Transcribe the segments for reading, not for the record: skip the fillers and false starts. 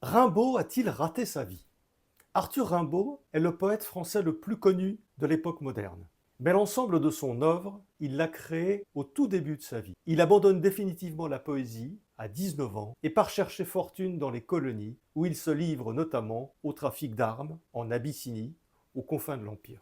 Rimbaud a-t-il raté sa vie? Arthur Rimbaud est le poète français le plus connu de l'époque moderne. Mais l'ensemble de son œuvre, il l'a créé au tout début de sa vie. Il abandonne définitivement la poésie à 19 ans et part chercher fortune dans les colonies où il se livre notamment au trafic d'armes en Abyssinie, aux confins de l'Empire.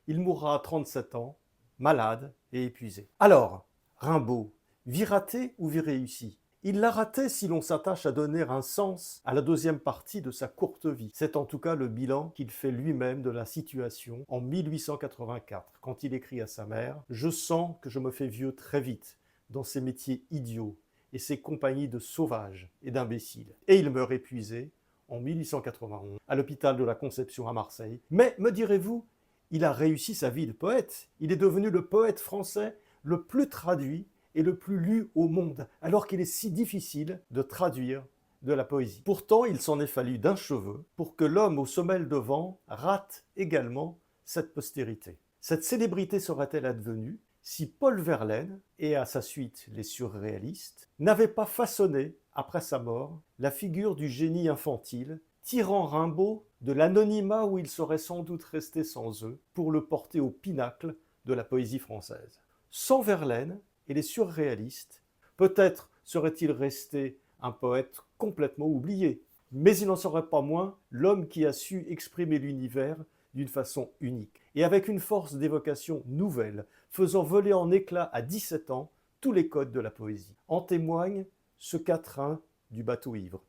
Il mourra à 37 ans, malade et épuisé. Alors, Rimbaud, vie ratée ou vie réussie? Il l'a raté si l'on s'attache à donner un sens à la deuxième partie de sa courte vie. C'est en tout cas le bilan qu'il fait lui-même de la situation en 1884, quand il écrit à sa mère « Je sens que je me fais vieux très vite dans ces métiers idiots et ces compagnies de sauvages et d'imbéciles. » Et il meurt épuisé en 1891 à l'hôpital de la Conception à Marseille. Mais, me direz-vous, il a réussi sa vie de poète. Il est devenu le poète français le plus traduit et le plus lu au monde, alors qu'il est si difficile de traduire de la poésie. Pourtant, il s'en est fallu d'un cheveu pour que l'homme aux semelles de vent rate également cette postérité. Cette célébrité serait-elle advenue si Paul Verlaine, et à sa suite les surréalistes, n'avaient pas façonné, après sa mort, la figure du génie infantile, tirant Rimbaud de l'anonymat où il serait sans doute resté sans eux, pour le porter au pinacle de la poésie française. Sans Verlaine et les surréalistes, peut-être serait-il resté un poète complètement oublié, mais il n'en serait pas moins l'homme qui a su exprimer l'univers d'une façon unique, et avec une force d'évocation nouvelle, faisant voler en éclats à 17 ans tous les codes de la poésie. En témoigne ce quatrain du bateau ivre.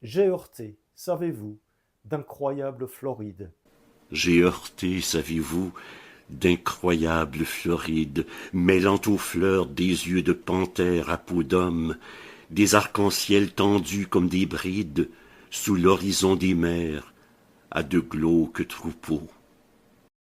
J'ai heurté, savez-vous, d'incroyables Florides. J'ai heurté, savez-vous, d'incroyables Florides, mêlant aux fleurs des yeux de panthère à peau d'homme, des arcs-en-ciel tendus comme des brides, sous l'horizon des mers, à de glauques troupeaux.